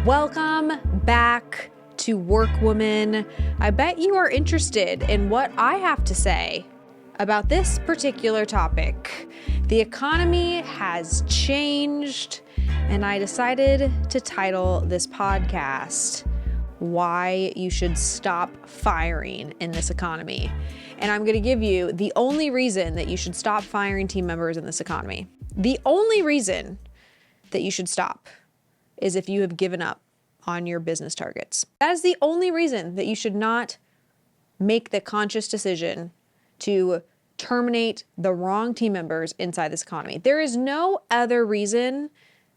Welcome back to Workwoman. I bet you are interested in what I have to say about this particular topic. The economy has changed, and I decided to title this podcast, Why You Should Stop Firing in This Economy. And I'm going to give you the only reason that you should stop firing team members in this economy. The only reason that you should stop is if you have given up on your business targets. That is the only reason that you should not make the conscious decision to terminate the wrong team members inside this economy. There is no other reason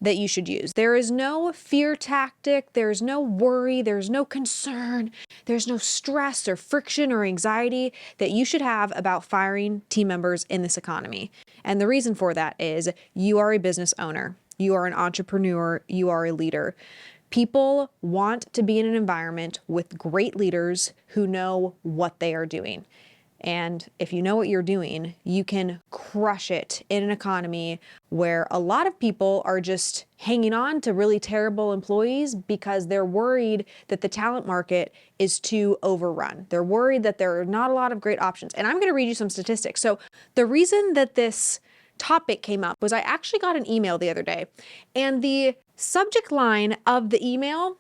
that you should use. There is no fear tactic. There's no worry. There's no concern. There's no stress or friction or anxiety that you should have about firing team members in this economy. And the reason for that is you are a business owner. You are an entrepreneur. You are a leader. People want to be in an environment with great leaders who know what they are doing. And if you know what you're doing, you can crush it in an economy where a lot of people are just hanging on to really terrible employees because they're worried that the talent market is too overrun. They're worried that there are not a lot of great options. And I'm going to read you some statistics. So the reason that this topic came up was I actually got an email the other day, and the subject line of the email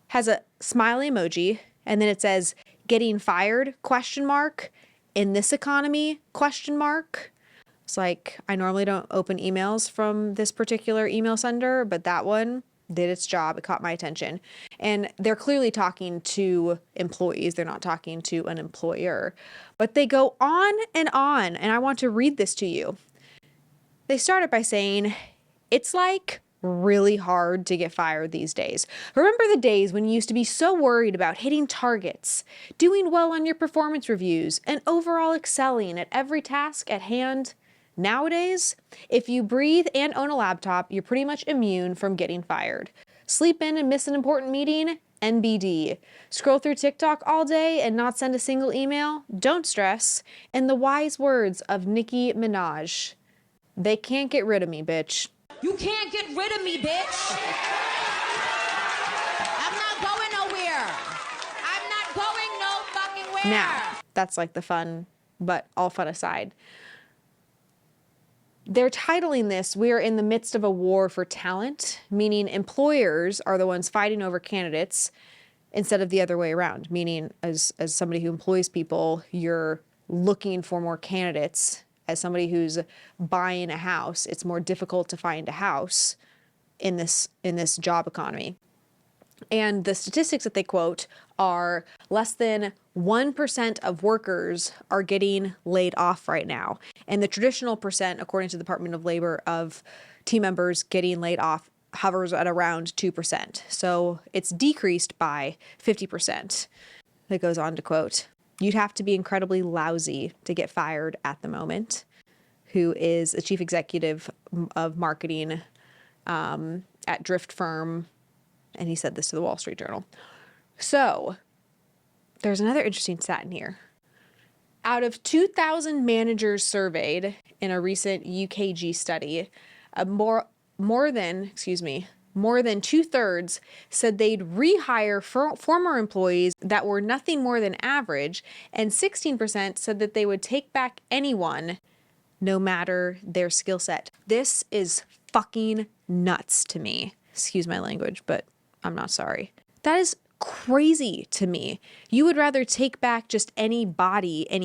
has a smiley emoji, and then it says, "Getting fired, ? In this economy, ? It's like, I normally don't open emails from this particular email sender, but that one did its job. It caught my attention. And they're clearly talking to employees. They're not talking to an employer. But they go on, and I want to read this to you. They started by saying, it's like really hard to get fired these days. Remember the days when you used to be so worried about hitting targets, doing well on your performance reviews, and overall excelling at every task at hand? Nowadays, if you breathe and own a laptop, you're pretty much immune from getting fired. Sleep in and miss an important meeting? NBD. Scroll through TikTok all day and not send a single email? Don't stress. In the wise words of Nicki Minaj, they can't get rid of me, bitch. You can't get rid of me, bitch. I'm not going nowhere. I'm not going no fucking where. Now, that's like the fun, but all fun aside. They're titling this, "We are in the midst of a war for talent," meaning employers are the ones fighting over candidates instead of the other way around, meaning as somebody who employs people, you're looking for more candidates. As somebody who's buying a house, it's more difficult to find a house in this job economy. And the statistics that they quote are less than 1% of workers are getting laid off right now. And the traditional percent, according to the Department of Labor, of team members getting laid off hovers at around 2%. So it's decreased by 50%. It goes on to quote, "You'd have to be incredibly lousy to get fired at the moment," who is a chief executive of marketing at Drift Firm. And he said this to the Wall Street Journal. So there's another interesting stat in here. Out of 2,000 managers surveyed in a recent UKG study, more than 2/3 said they'd rehire former employees that were nothing more than average, and 16% said that they would take back anyone no matter their skill set. This is fucking nuts to me. Excuse my language, but I'm not sorry. That is crazy to me. You would rather take back just any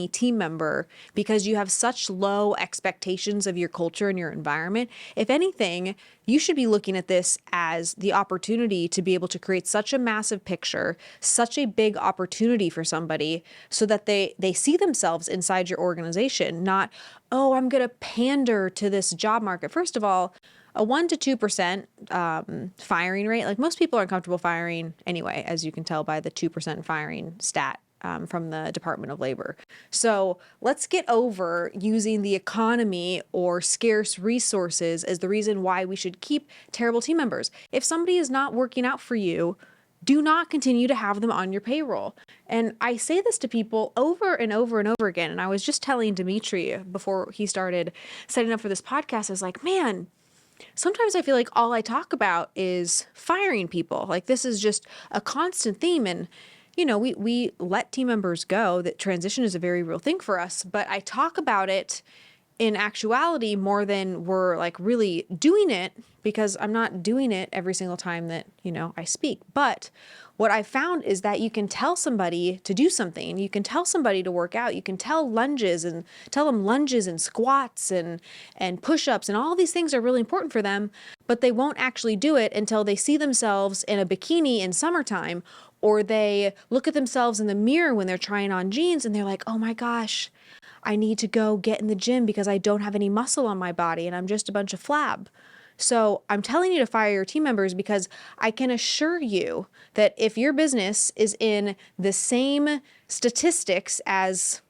team member, because you have such low expectations of your culture and your environment. If anything, you should be looking at this as the opportunity to be able to create such a massive picture, such a big opportunity for somebody, so that they see themselves inside your organization, not, oh, I'm going to pander to this job market. First of all, a 1% to 2% firing rate, like most people aren't comfortable firing anyway, as you can tell by the 2% firing stat from the Department of Labor. So let's get over using the economy or scarce resources as the reason why we should keep terrible team members. If somebody is not working out for you, do not continue to have them on your payroll. And I say this to people over and over and over again. And I was just telling Dimitri before he started setting up for this podcast, I was like, man, sometimes I feel like all I talk about is firing people. Like this is just a constant theme. And, we let team members go. That transition is a very real thing for us. But I talk about it in actuality more than we're like really doing it, because I'm not doing it every single time that, I speak. But what I found is that you can tell somebody to do something. You can tell somebody to work out. You can tell them lunges and squats and push-ups and all these things are really important for them, but they won't actually do it until they see themselves in a bikini in summertime, or they look at themselves in the mirror when they're trying on jeans and they're like, "Oh my gosh, I need to go get in the gym because I don't have any muscle on my body and I'm just a bunch of flab." So I'm telling you to fire your team members because I can assure you that if your business is in the same statistics as,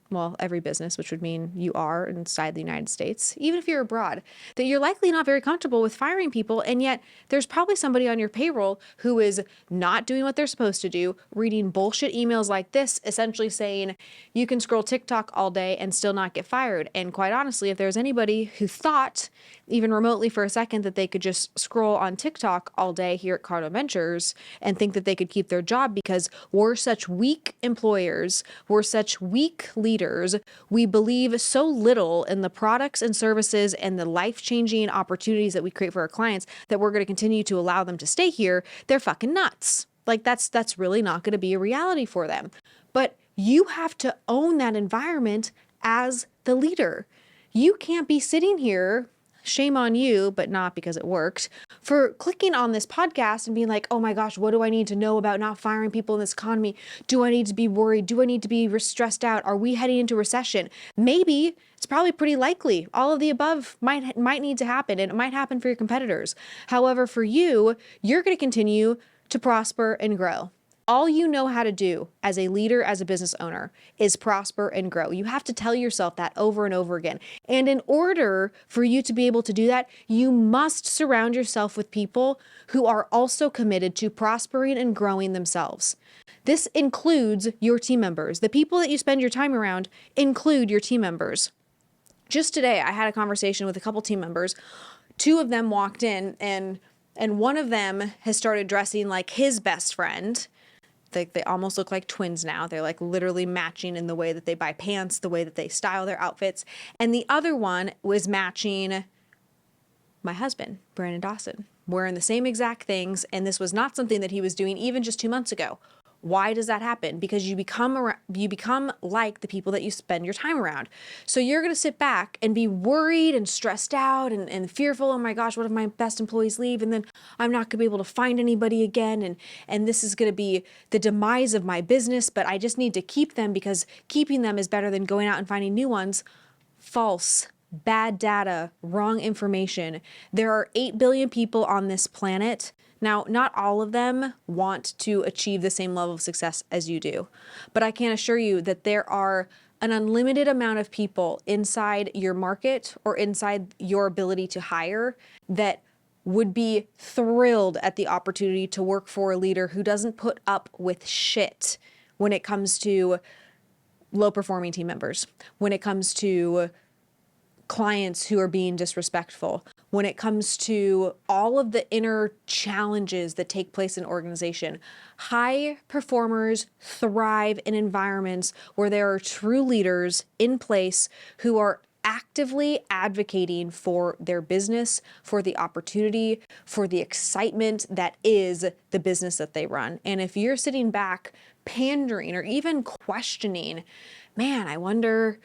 well, every business, which would mean you are inside the United States, even if you're abroad, that you're likely not very comfortable with firing people. And yet there's probably somebody on your payroll who is not doing what they're supposed to do, reading bullshit emails like this, essentially saying you can scroll TikTok all day and still not get fired. And quite honestly, if there's anybody who thought even remotely for a second that they could just scroll on TikTok all day here at Cardo Ventures and think that they could keep their job because we're such weak employers, we're such weak leaders, we believe so little in the products and services and the life-changing opportunities that we create for our clients that we're going to continue to allow them to stay here, they're fucking nuts. Like that's really not going to be a reality for them. But you have to own that environment as the leader. You can't be sitting here, shame on you, but not because it worked, for clicking on this podcast and being like, "Oh my gosh, what do I need to know about not firing people in this economy? Do I need to be worried? Do I need to be stressed out? Are we heading into recession?" Maybe. It's probably pretty likely. All of the above might need to happen, and it might happen for your competitors. However, for you, you're going to continue to prosper and grow. All you know how to do as a leader, as a business owner, is prosper and grow. You have to tell yourself that over and over again. And in order for you to be able to do that, you must surround yourself with people who are also committed to prospering and growing themselves. This includes your team members. The people that you spend your time around include your team members. Just today, I had a conversation with a couple team members. Two of them walked in and one of them has started dressing like his best friend. They almost look like twins now. They're like literally matching in the way that they buy pants, the way that they style their outfits. And the other one was matching my husband, Brandon Dawson, wearing the same exact things. And this was not something that he was doing even just 2 months ago. Why does that happen? Because you become like the people that you spend your time around. So you're going to sit back and be worried and stressed out and fearful. "Oh my gosh, what if my best employees leave? And then I'm not going to be able to find anybody again. And this is going to be the demise of my business, but I just need to keep them because keeping them is better than going out and finding new ones." False. Bad data, wrong information. There are 8 billion people on this planet. Now, not all of them want to achieve the same level of success as you do, but I can assure you that there are an unlimited amount of people inside your market or inside your ability to hire that would be thrilled at the opportunity to work for a leader who doesn't put up with shit when it comes to low-performing team members, when it comes to clients who are being disrespectful, when it comes to all of the inner challenges that take place in an organization. High performers thrive in environments where there are true leaders in place who are actively advocating for their business, for the opportunity, for the excitement that is the business that they run. And if you're sitting back pandering or even questioning, "Man, I wonder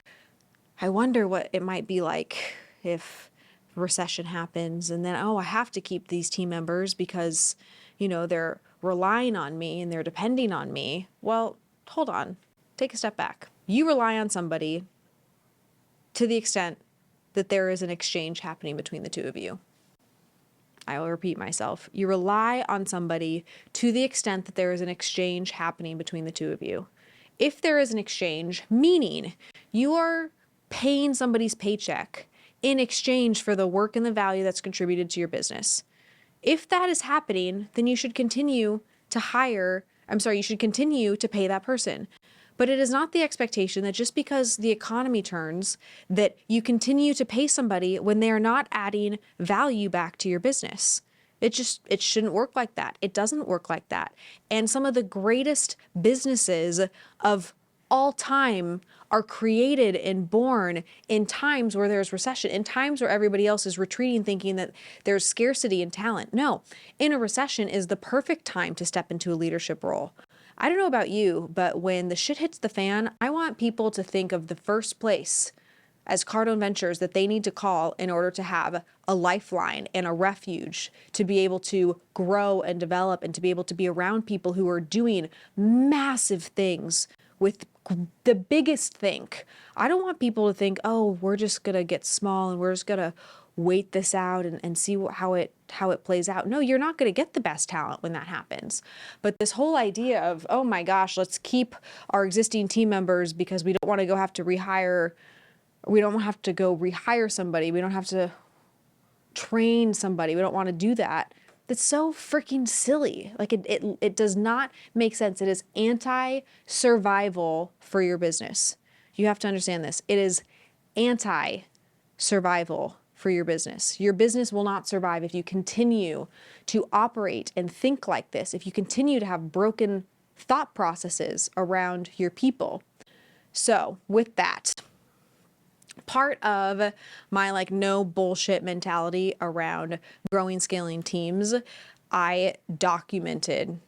what it might be like if recession happens, and then, I have to keep these team members because, they're relying on me and they're depending on me." Well, hold on. Take a step back. You rely on somebody to the extent that there is an exchange happening between the two of you. I will repeat myself. You rely on somebody to the extent that there is an exchange happening between the two of you. If there is an exchange, meaning you are paying somebody's paycheck in exchange for the work and the value that's contributed to your business. If that is happening, then you should continue to pay that person. But it is not the expectation that just because the economy turns, that you continue to pay somebody when they are not adding value back to your business. It shouldn't work like that. It doesn't work like that. And some of the greatest businesses of all time are created and born in times where there's recession, in times where everybody else is retreating, thinking that there's scarcity in talent. No, in a recession is the perfect time to step into a leadership role. I don't know about you, but when the shit hits the fan, I want people to think of the first place as Cardone Ventures that they need to call in order to have a lifeline and a refuge to be able to grow and develop and to be able to be around people who are doing massive things with the biggest think. I don't want people to think, oh, we're just going to get small and we're just going to wait this out and see how it plays out. No, you're not going to get the best talent when that happens. But this whole idea of, oh my gosh, let's keep our existing team members because we don't want to go have to rehire. We don't have to go rehire somebody. We don't have to train somebody. We don't want to do that. That's so freaking silly. Like it does not make sense. It is anti-survival for your business. You have to understand this. It is anti-survival for your business. Your business will not survive if you continue to operate and think like this, if you continue to have broken thought processes around your people. So with that, part of my like no bullshit mentality around growing, scaling teams, I documented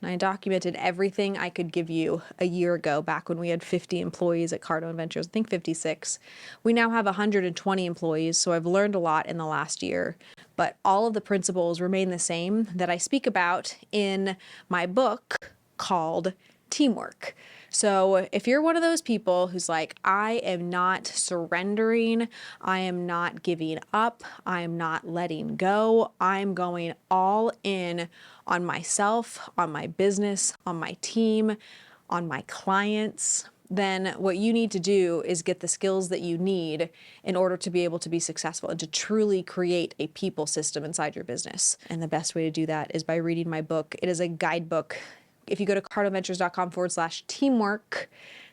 everything I could give you a year ago, back when we had 50 employees at Cardone Ventures, I think 56. We now have 120 employees, so I've learned a lot in the last year, but all of the principles remain the same that I speak about in my book called Teamwork. So if you're one of those people who's like, I am not surrendering, I am not giving up, I am not letting go, I'm going all in on myself, on my business, on my team, on my clients, then what you need to do is get the skills that you need in order to be able to be successful and to truly create a people system inside your business. And the best way to do that is by reading my book. It is a guidebook. If you go to cardoneventures.com/teamwork,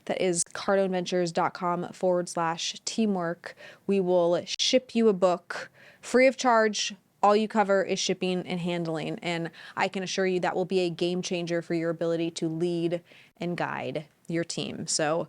that is cardoneventures.com/teamwork, we will ship you a book free of charge. All you cover is shipping and handling. And I can assure you that will be a game changer for your ability to lead and guide your team. So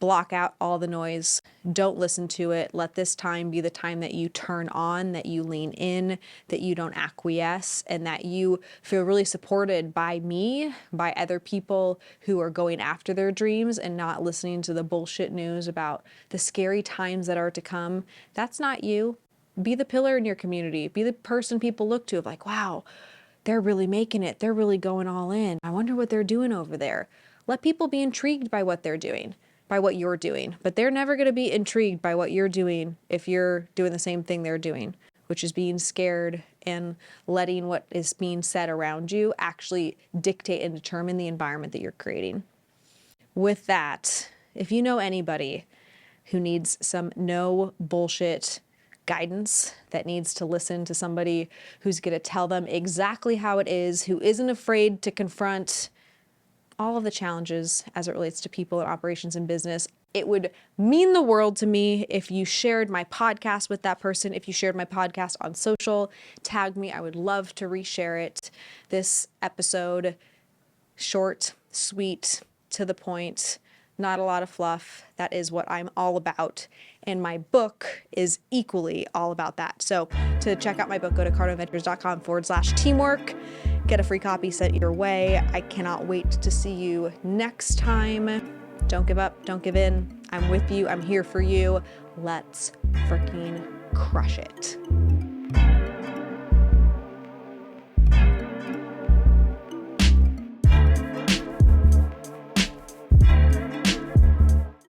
block out all the noise. Don't listen to it. Let this time be the time that you turn on, that you lean in, that you don't acquiesce, and that you feel really supported by me, by other people who are going after their dreams and not listening to the bullshit news about the scary times that are to come. That's not you. Be the pillar in your community. Be the person people look to of like, wow, they're really making it. They're really going all in. I wonder what they're doing over there. Let people be intrigued by what they're doing, by what you're doing, but they're never going to be intrigued by what you're doing if you're doing the same thing they're doing, which is being scared and letting what is being said around you actually dictate and determine the environment that you're creating. With that, if you know anybody who needs some no bullshit guidance, that needs to listen to somebody who's going to tell them exactly how it is, who isn't afraid to confront all of the challenges as it relates to people and operations and business, it would mean the world to me if you shared my podcast with that person. If you shared my podcast on social, tag me. I would love to reshare it. This episode, short, sweet, to the point, not a lot of fluff. That is what I'm all about. And my book is equally all about that. So to check out my book, go to cardoneventures.com/teamwork. Get a free copy sent your way. I cannot wait to see you next time. Don't give up. Don't give in. I'm with you. I'm here for you. Let's freaking crush it.